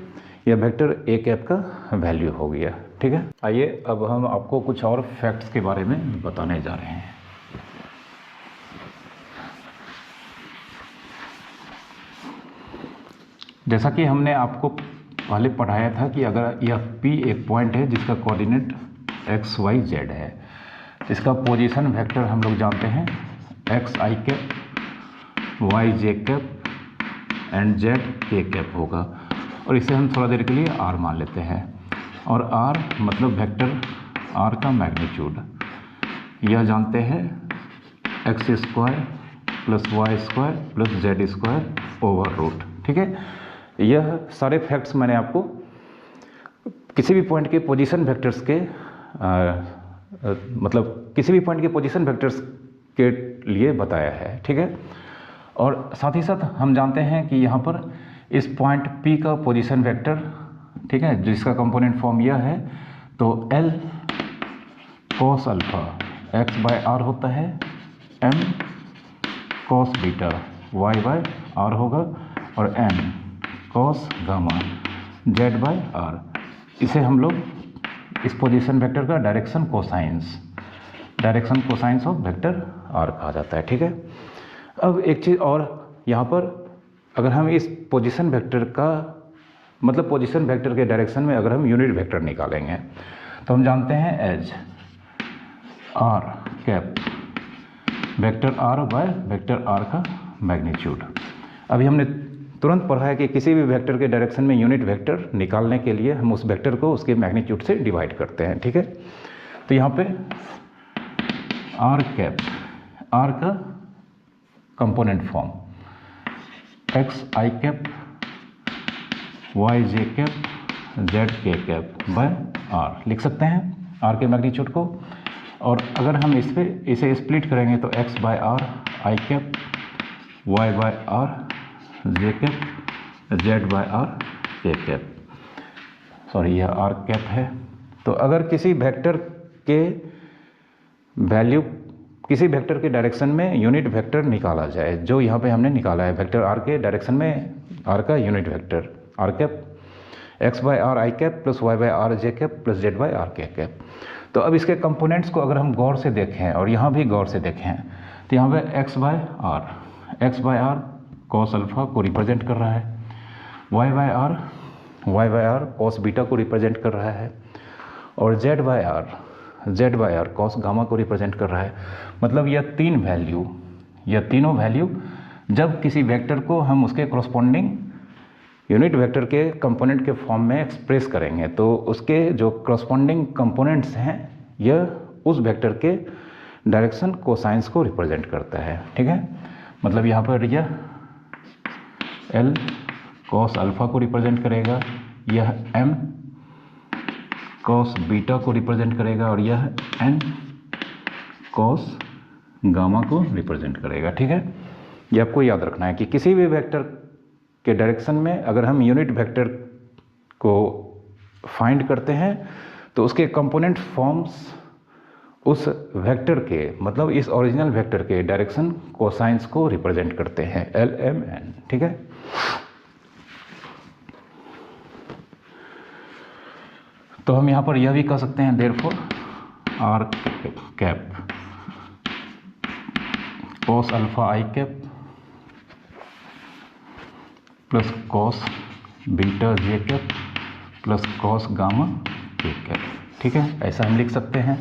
यह वेक्टर ए कैप का वैल्यू हो गया। ठीक है, आइए अब हम आपको कुछ और फैक्ट्स के बारे में बताने जा रहे हैं। जैसा कि हमने आपको पहले पढ़ाया था कि अगर यह P एक पॉइंट है जिसका कोऑर्डिनेट x y z है, इसका पोजीशन वेक्टर हम लोग जानते हैं x i cap, y j cap and z k cap होगा, और इसे हम थोड़ा देर के लिए r मान लेते हैं। और r मतलब वेक्टर r का मैग्नीट्यूड, यह जानते हैं x² + y² + z² over root. ठीक है, यह सारे फैक्ट्स मैंने आपको किसी भी पॉइंट के पोजीशन वेक्टर्स के मतलब किसी भी पॉइंट के पोजीशन वेक्टर्स के लिए बताया है। ठीक है, और साथ ही साथ हम जानते हैं कि यहाँ पर इस पॉइंट P का पोजीशन वेक्टर, ठीक है, जिसका कंपोनेंट फॉर्म यह है, तो L cos अल्फा x/r होता है, M cos बीटा y/r होगा, और N cos गामा z/r। इसे हम लोग इस पोजीशन वेक्टर का direction cosines of vector r कहा जाता है। ठीक है, अब एक चीज़ और, यहाँ पर अगर हम इस पोजीशन वेक्टर का मतलब पोजीशन वेक्टर के डायरेक्शन में अगर हम यूनिट वेक्टर निकालेंगे तो हम जानते हैं as R cap vector R by vector R का मैग्नीट्यूड। अभी हमने तुरंत पढ़ा है कि किसी भी वेक्टर के डायरेक्शन में यूनिट वेक्टर निकालने के लिए हम उस वेक्टर को उसके मैग्नीट्यूड से डिवाइड करते हैं, ठीक है। तो यहाँ पे आर कैप, आर का component form x I cap Y J cap Z के कैप बाय आर लिख सकते हैं आर के मैग्नीट्यूड को। और अगर हम इसे स्प्लिट करेंगे तो X by R I cap, Y by R J cap, Z by R K cap, sorry यह आर कैप है। तो अगर किसी वेक्टर के वैल्यू, किसी वेक्टर के डायरेक्शन में यूनिट वेक्टर निकाला जाए, जो यहाँ पे हमने निकाला है वेक्टर आर के डायरेक्शन में आर का unit vector R cap X by R I cap plus Y by R J cap plus Z by R K cap. तो अब इसके कंपोनेंट्स को अगर हम गौर से देखें और यहाँ भी गौर से देखें तो यहाँ पे X by R cos alpha को रिप्रेजेंट कर रहा है, Y by R cos beta को रिप्रेजेंट कर रहा है और Z by R cos gamma को रिप्रेजेंट कर रहा है। मतलब यह तीनों वैल्यू जब किसी वेक्टर को हम उसके कॉरस्पॉन्डिंग यूनिट वेक्टर के कंपोनेंट के फॉर्म में एक्सप्रेस करेंगे तो उसके जो कॉरस्पॉन्डिंग कंपोनेंट्स हैं यह उस वेक्टर के डायरेक्शन कोसाइंस को रिप्रेजेंट करता है, ठीक है। मतलब यहाँ पर यह एल कॉस अल्फा को रिप्रेजेंट करेगा, यह एम कॉस बीटा को रिप्रेजेंट करेगा और यह एन कॉस गामा को रिप्रेजेंट करेगा, ठीक है। ये आपको याद रखना है कि किसी भी वेक्टर के डायरेक्शन में अगर हम यूनिट वेक्टर को फाइंड करते हैं तो उसके कंपोनेंट फॉर्म्स उस वेक्टर के, मतलब इस ओरिजिनल वेक्टर के डायरेक्शन कोसाइंस को रिप्रेजेंट करते हैं, एल एम एन, ठीक है। तो हम यहाँ पर यह भी कह सकते हैं therefore R cap cos alpha I cap plus cos beta J cap plus cos gamma K cap, ठीक है। ऐसा हम लिख सकते हैं।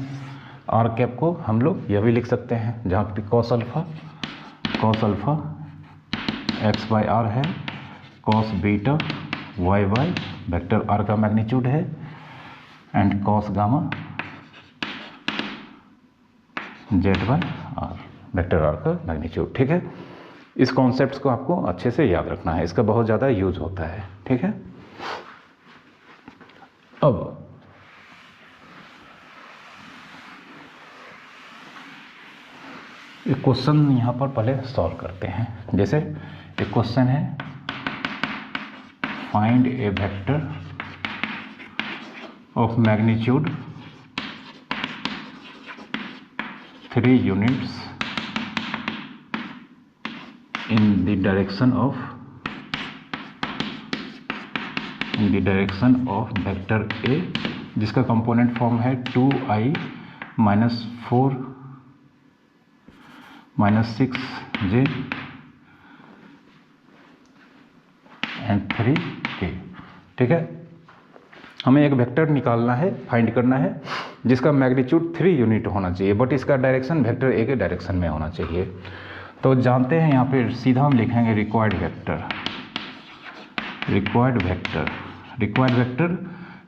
आर कैप को हम लोग यह भी लिख सकते हैं जहाँ पे cos alpha X by R है, cos beta Y by vector R का मैग्नीट्यूड है and cos gamma Z by R vector R का मैग्नीट्यूड, ठीक है। इस कॉन्सेप्ट्स को आपको अच्छे से याद रखना है, इसका बहुत ज़्यादा यूज होता है, ठीक है। अब एक क्वेश्चन यहाँ पर पहले सॉल्व करते हैं। जैसे एक क्वेश्चन है find A vector of magnitude 3 units in the direction of vector A जिसका कंपोनेंट फॉर्म है 2i minus 4 minus 6j and 3k, ठीक है। हमें एक वेक्टर निकालना है, फाइंड करना है जिसका मैग्नीट्यूड 3 यूनिट होना चाहिए बट इसका डायरेक्शन वेक्टर ए के डायरेक्शन में होना चाहिए। तो जानते हैं यहाँ पे सीधा हम लिखेंगे रिक्वायर्ड वेक्टर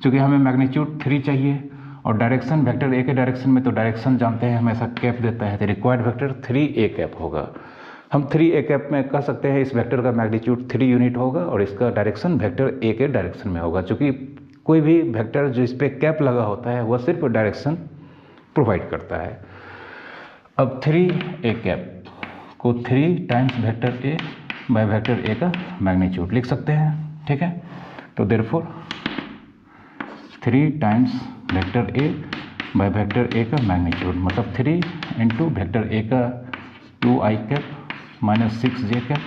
चूँकि हमें मैग्नीट्यूड 3 चाहिए और डायरेक्शन वेक्टर ए के डायरेक्शन में, तो डायरेक्शन जानते हैं हमेशा कैप देता है, तो रिक्वायर्ड वेक्टर 3a कैप होगा। हम 3a कैप में कह सकते हैं इस वेक्टर का मैग्नीट्यूड 3 यूनिट होगा और इसका डायरेक्शन वेक्टर ए के डायरेक्शन में होगा। चूँकि कोई भी वेक्टर जो इस पर कैप लगा होता है वह सिर्फ डायरेक्शन प्रोवाइड करता है। अब 3a कैप को 3 times vector A by vector A का मैग्नीट्यूड लिख सकते हैं, ठीक है। तो therefore 3 times vector A by vector A का मैग्नीट्यूड मतलब 3 इंटू वेक्टर ए का 2i cap minus 6j cap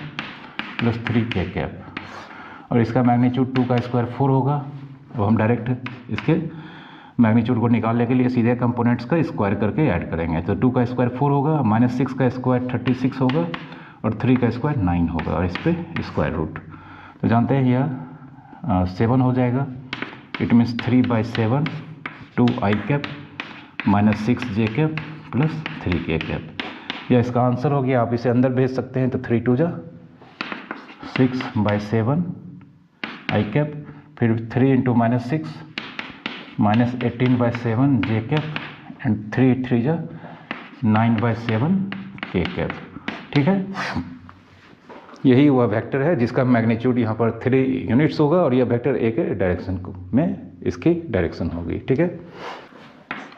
plus 3k cap और इसका मैग्नीट्यूड 2 का स्क्वायर 4 होगा। अब हम डायरेक्ट इसके मैग्नीट्यूड को निकालने के लिए सीधे कंपोनेंट्स का स्क्वायर करके ऐड करेंगे। तो 2 का स्क्वायर 4 होगा, माइनस 6 का स्क्वायर 36 होगा और 3 का स्क्वायर 9 होगा और इस पर स्क्वायर रूट। तो जानते हैं यह 7 हो जाएगा। It means 3/7 2 i cap minus 6 j cap plus 3 k cap. यह इसका आंसर हो गया। आप इसे अंदर भेज सकते हैं तो 3 2 जा 6/7 i कैप, फिर 3 into minus 6 minus 18/7 j cap and 3 3 जा 9/7 k कैप। ठीक है, यही वह वेक्टर है जिसका मैग्नीट्यूड यहाँ पर 3 यूनिट्स होगा और यह वेक्टर ए के डायरेक्शन में इसकी डायरेक्शन होगी। ठीक है,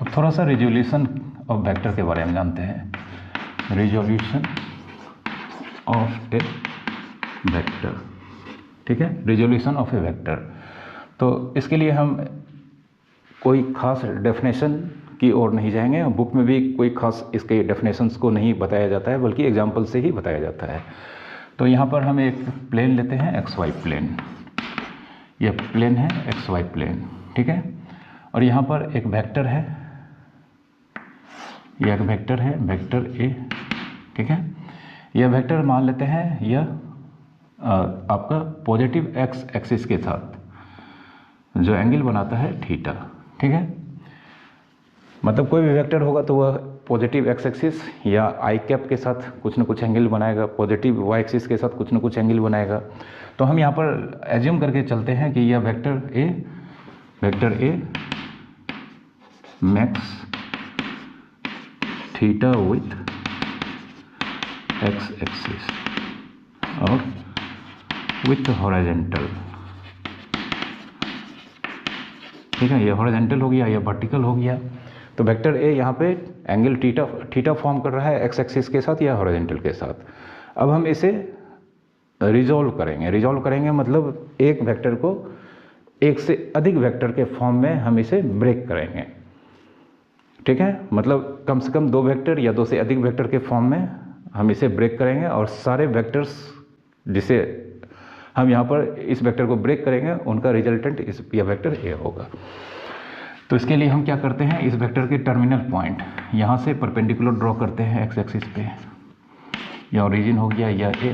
अब थोड़ा सा रिजोल्यूशन ऑफ वेक्टर के बारे में जानते हैं। रिजोल्यूशन ऑफ ए वेक्टर, ठीक है, रिजोल्यूशन ऑफ ए वेक्टर। तो इसके लिए हम कोई खास डेफिनेशन की ओर नहीं जाएंगे, बुक में भी कोई खास इसके डेफिनेशंस को नहीं बताया जाता है, बल्कि एग्जाम्पल से ही बताया जाता है। तो यहाँ पर हम एक प्लेन लेते हैं XY प्लेन, यह प्लेन है XY प्लेन, ठीक है, और यहाँ पर एक वेक्टर है, यह एक वेक्टर है वेक्टर A, ठीक है। यह वेक्टर मान लेते हैं यह आपका पॉजिटिव x एक्सिस के साथ जो एंगल बनाता है थीटा, ठीक है। मतलब कोई भी वेक्टर होगा तो वह पॉजिटिव x एक्सिस या i कैप के साथ कुछ न कुछ एंगल बनाएगा, पॉजिटिव y एक्सिस के साथ कुछ न कुछ एंगल बनाएगा। तो हम यहाँ पर एज्यूम करके चलते हैं कि यह vector A max theta with x axis और विथ हॉरिजॉन्टल, ठीक है, यह हॉरिजॉन्टल हो गया, यह वर्टिकल हो गया। तो वेक्टर ए यहाँ पे एंगल थीटा फॉर्म कर रहा है एक्स एक्सिस के साथ या हॉरिजॉन्टल के साथ। अब हम इसे रिजॉल्व करेंगे मतलब एक वेक्टर को एक से अधिक वेक्टर के फॉर्म में हम इसे ब्रेक करेंगे, ठीक है। मतलब कम से कम 2 वेक्टर या 2 से अधिक वेक्टर के फॉर्म में हम इसे ब्रेक करेंगे और सारे वेक्टर्स जिसे हम यहाँ पर इस वेक्टर को ब्रेक करेंगे उनका रिजल्टेंट इस यह वेक्टर ए होगा। तो इसके लिए हम क्या करते हैं, इस वेक्टर के टर्मिनल पॉइंट यहाँ से परपेंडिकुलर ड्रॉ करते हैं एक्स एक्सिस पे, यह ओरिजिन हो गया या ए।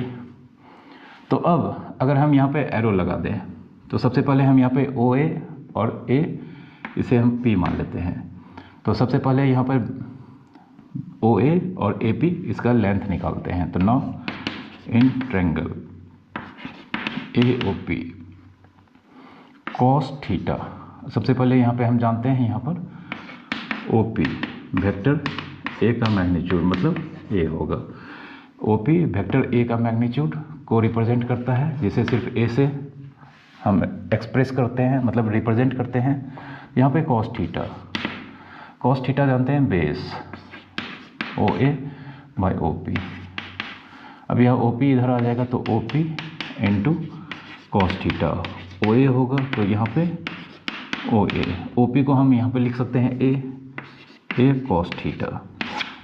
तो अब अगर हम यहाँ पे एरो लगा दें तो सबसे पहले हम यहाँ पे ओ ए और ए इसे हम पी मान लेते हैं। तो सबसे पहले यहाँ पर ओ ए और ए पी इसका लेंथ निकालते हैं। तो now in triangle A O P cos theta, सबसे पहले यहाँ पे हम जानते हैं यहाँ पर ओ पी वेक्टर ए का मैग्नीट्यूड मतलब ए होगा। ओ पी वेक्टर ए का मैग्नीट्यूड को रिप्रेजेंट करता है, जिसे सिर्फ ए से हम एक्सप्रेस करते हैं मतलब रिप्रेजेंट करते हैं। यहाँ पे कॉस थीटा जानते हैं base O A by O P. अब यह ओ पी इधर आ जाएगा तो O P into cos theta, O A होगा तो यहाँ पे ओ ए, ओ पी को हम यहाँ पे लिख सकते हैं ए कॉस थीटा।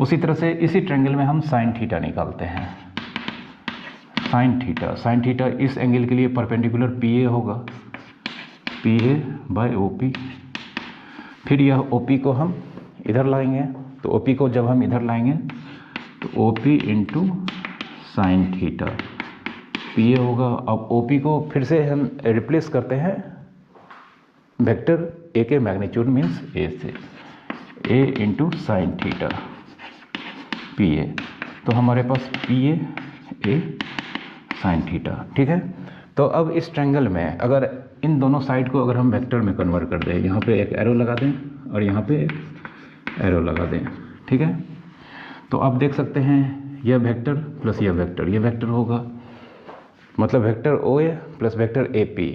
उसी तरह से इसी ट्रायंगल में हम साइन थीटा निकालते हैं। साइन थीटा इस एंगल के लिए परपेंडिकुलर पी ए होगा, P A by O P. फिर यह ओ पी को हम इधर लाएंगे, तो ओ पी को जब हम इधर लाएंगे तो O P into sine theta P A होगा। अब ओ पी को फिर से हम रिप्लेस करते हैं वेक्टर ए के मैग्नीट्यूड मीन्स ए से, A into sine theta P A. तो हमारे पास पी ए साइन थीटा, ठीक है। तो अब इस ट्रायंगल में अगर इन दोनों साइड को अगर हम वेक्टर में कन्वर्ट कर दें, यहाँ पे एक एरो लगा दें और यहाँ पे एक एरो लगा दें, ठीक है। तो आप देख सकते हैं यह वेक्टर प्लस यह वेक्टर होगा, मतलब vector O A plus vector A P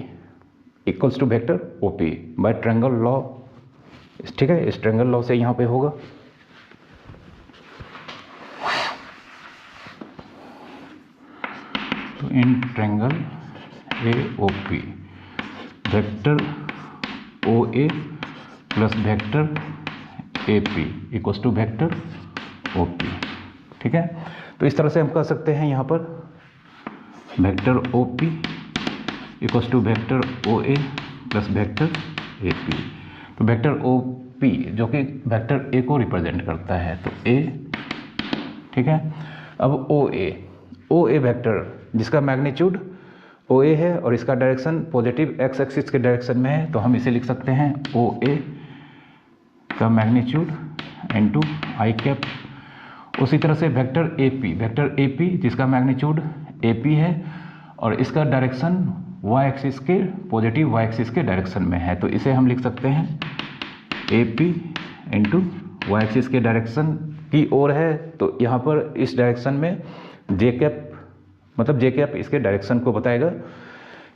equals to vector O P by triangle law, ठीक है। इस ट्रायंगल लॉ से यहाँ पे होगा। तो in triangle A O P vector O A plus vector A P equals to vector O P, ठीक है। तो इस तरह से हम कह सकते हैं यहाँ पर vector O P equals to vector O A plus vector A P. तो वेक्टर ओ पी जो कि वेक्टर ए को रिप्रेजेंट करता है, तो ए, ठीक है। अब ओ ए वेक्टर जिसका मैग्नीट्यूड ओ ए है और इसका डायरेक्शन पॉजिटिव एक्स एक्सिस के डायरेक्शन में है, तो हम इसे लिख सकते हैं ओ ए का मैग्नीट्यूड इनटू आई कैप। उसी तरह से वेक्टर ए पी जिसका मैग्नीट्यूड ए पी है और इसका डायरेक्शन वाई एक्सिस के पॉजिटिव वाई एक्सिस के डायरेक्शन में है, तो इसे हम लिख सकते हैं A P into Y axis के डायरेक्शन की ओर है, तो यहाँ पर इस डायरेक्शन में जे कैप मतलब जे कैप इसके डायरेक्शन को बताएगा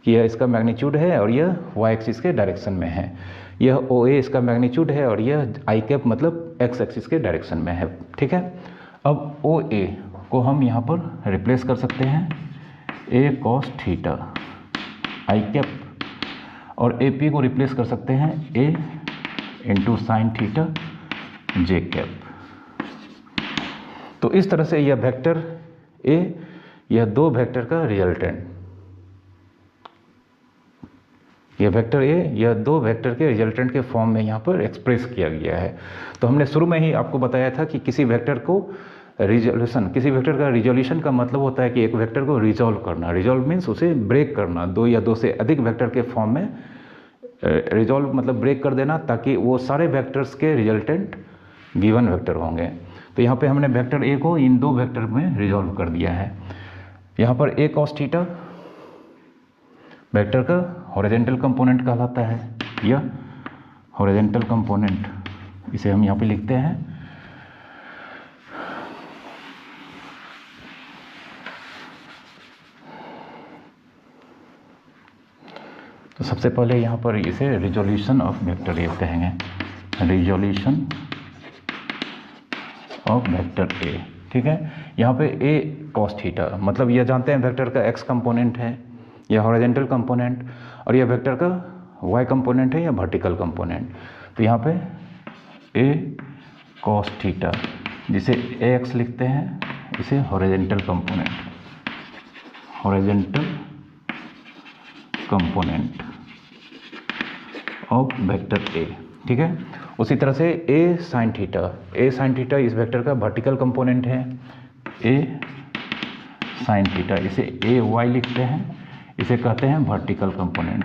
कि यह इसका मैग्नीट्यूड है और यह वाई एक्सिस के डायरेक्शन में है। यह ओ ए इसका मैग्नीट्यूड है और यह आई कैप मतलब एक्स एक्सिस के डायरेक्शन में है। ठीक है, अब ओ ए को हम यहाँ पर रिप्लेस कर सकते हैं ए कॉस थीटा आई कैप और ए पी को रिप्लेस कर सकते हैं ए इंटू साइन थीटा जे कैप। तो इस तरह से यह वेक्टर ए यह दो वेक्टर का रिजल्टेंट, यह वेक्टर ए यह दो वेक्टर के रिजल्टेंट के फॉर्म में यहाँ पर एक्सप्रेस किया गया है। तो हमने शुरू में ही आपको बताया था कि किसी वेक्टर को किसी वेक्टर का रिजोल्यूशन का मतलब होता है कि एक वेक्टर को रिजॉल्व करना। रिजॉल्व मीन्स उसे ब्रेक करना, दो या दो से अधिक वेक्टर के फॉर्म में रिजॉल्व मतलब ब्रेक कर देना, ताकि वो सारे वेक्टर्स के रिजल्टेंट गिवन वेक्टर होंगे। तो यहाँ पे हमने वेक्टर ए को इन दो वेक्टर में रिजॉल्व कर दिया है। यहाँ पर ए कॉस थीटा वेक्टर का हॉरिजॉन्टल कंपोनेंट कहलाता है, यह हॉरिजॉन्टल कंपोनेंट, इसे हम यहाँ पे लिखते हैं। तो सबसे पहले यहाँ पर इसे रिजोल्यूशन ऑफ वेक्टर ए कहेंगे, रिजोल्यूशन ऑफ वेक्टर ए। ठीक है, यहाँ पे ए कॉस थीटा मतलब यह जानते हैं वेक्टर का एक्स कंपोनेंट है या हॉरिजॉन्टल कंपोनेंट, और यह वेक्टर का वाई कंपोनेंट है या वर्टिकल कंपोनेंट। तो यहाँ पे ए कॉस थीटा जिसे ए एक्स लिखते हैं, इसे horizontal component, horizontal component of vector A. ठीक है, उसी तरह से ए साइन थीटा इस वेक्टर का वर्टिकल कंपोनेंट है, ए साइन थीटा इसे ए वाई लिखते हैं, इसे कहते हैं vertical component,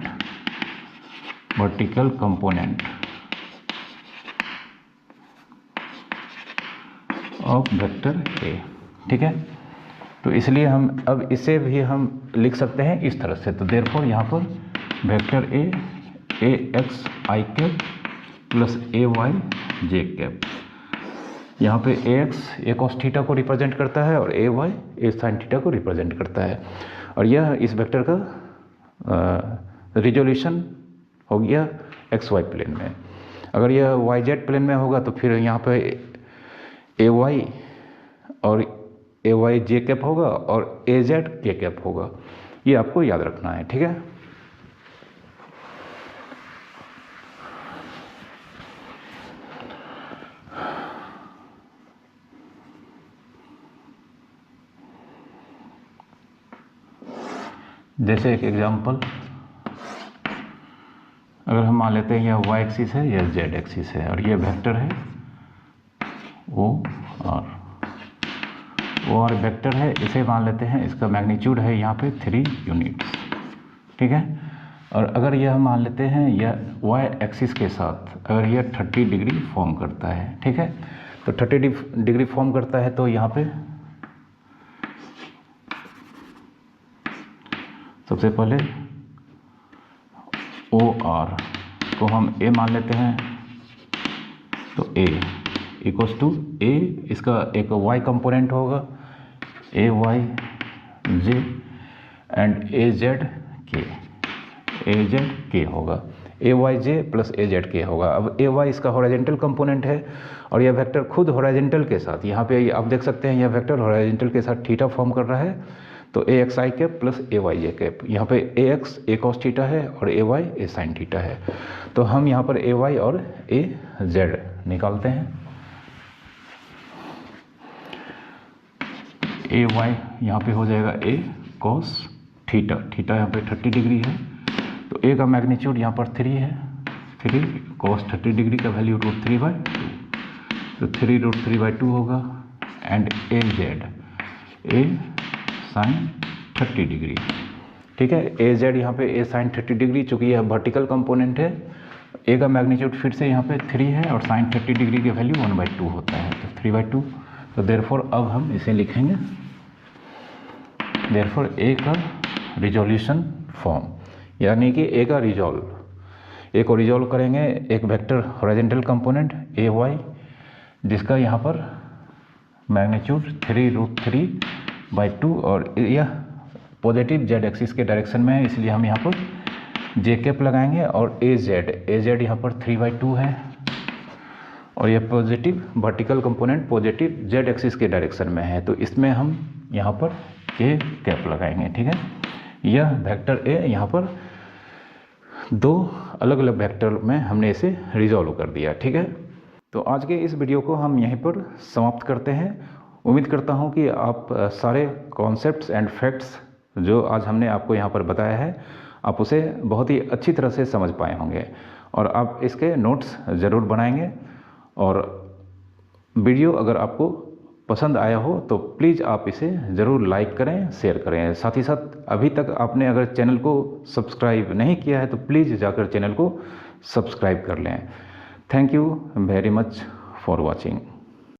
vertical component of vector A. ठीक है, तो इसलिए हम अब इसे भी हम लिख सकते हैं इस तरह से। तो देयरफॉर यहाँ पर vector A X I cap plus A Y J cap. यहाँ पे A X A cos theta को रिप्रेजेंट करता है और A Y A sine theta को रिप्रेजेंट करता है, और यह इस वेक्टर का रिजोल्यूशन हो गया एक्स वाई प्लेन में। अगर यह वाई जेड प्लेन में होगा तो फिर यहाँ पे ए वाई और ए वाई जे कैप होगा और ए जेड के कैप होगा, ये आपको याद रखना है। ठीक है, जैसे एक एग्जांपल, अगर हम मान लेते हैं यह वाई एक्सिस है यह जेड एक्सिस है और यह वेक्टर है ओ आर वेक्टर है, इसे मान लेते हैं इसका मैग्नीट्यूड है यहाँ पे 3 यूनिट्स। ठीक है, और अगर यह मान लेते हैं यह वाई एक्सिस के साथ अगर यह 30 डिग्री फॉर्म करता है, ठीक है, तो 30 डिग्री फॉर्म करता है, तो यहाँ पे सबसे पहले ओ आर को हम ए मान लेते हैं, तो ए इक्वल्स टू ए इसका एक वाई कंपोनेंट होगा A Y J and A Z K होगा, A Y J plus A Z K होगा। अब ए वाई इसका हॉरिजॉन्टल कंपोनेंट है और यह वेक्टर खुद हॉरिजॉन्टल के साथ, यहाँ पे आप देख सकते हैं यह वेक्टर हॉरिजॉन्टल के साथ थीटा फॉर्म कर रहा है, तो ए X I cap plus A Y J cap. यहाँ पे A X A cos theta है और A Y A sine theta है, तो हम यहाँ पर ए वाई और ए जेड निकालते हैं। ए वाई यहाँ पे हो जाएगा ए कॉस थीटा, थीटा यहाँ पे 30 डिग्री है, तो ए का मैग्नीट्यूड यहाँ पर 3 है, 3 कॉस 30 डिग्री का वैल्यू √3/2, तो 3 √3/2 होगा, and A Z A sine 30 degree, ठीक है। ए जेड यहाँ पे ए साइन 30 डिग्री, चूँकि यह वर्टिकल कंपोनेंट है, ए का मैग्नीट्यूड फिर से यहाँ पे 3 है और साइन 30 डिग्री की वैल्यू 1/2 होता है, तो 3/2। तो देयरफॉर अब हम इसे लिखेंगे, देयरफॉर ए का रिजोल्यूशन फॉर्म, यानी कि ए का रिजॉल्व, ए को रिजॉल्व करेंगे एक vector horizontal component A Y, जिसका यहाँ पर मैग्नीट्यूड 3√3/2 और यह पॉजिटिव जेड एक्सिस के डायरेक्शन में है, इसलिए हम यहाँ पर जे कैप लगाएंगे। और ए जेड यहाँ पर 3/2 है और यह positive vertical component positive Z axis के डायरेक्शन में है, तो इसमें हम यहाँ पर के कैप लगाएंगे। ठीक है, यह वेक्टर ए यहाँ पर दो अलग अलग वेक्टर में हमने इसे रिजॉल्व कर दिया। ठीक है, तो आज के इस वीडियो को हम यहीं पर समाप्त करते हैं। उम्मीद करता हूँ कि आप सारे कॉन्सेप्ट्स एंड फैक्ट्स जो आज हमने आपको यहाँ पर बताया है, आप उसे बहुत ही अच्छी तरह से समझ पाए होंगे और आप इसके नोट्स ज़रूर बनाएंगे। और वीडियो अगर आपको पसंद आया हो तो प्लीज़ आप इसे ज़रूर लाइक करें, शेयर करें। साथ ही साथ अभी तक आपने अगर चैनल को सब्सक्राइब नहीं किया है तो प्लीज़ जाकर चैनल को सब्सक्राइब कर लें। Thank you very much for watching.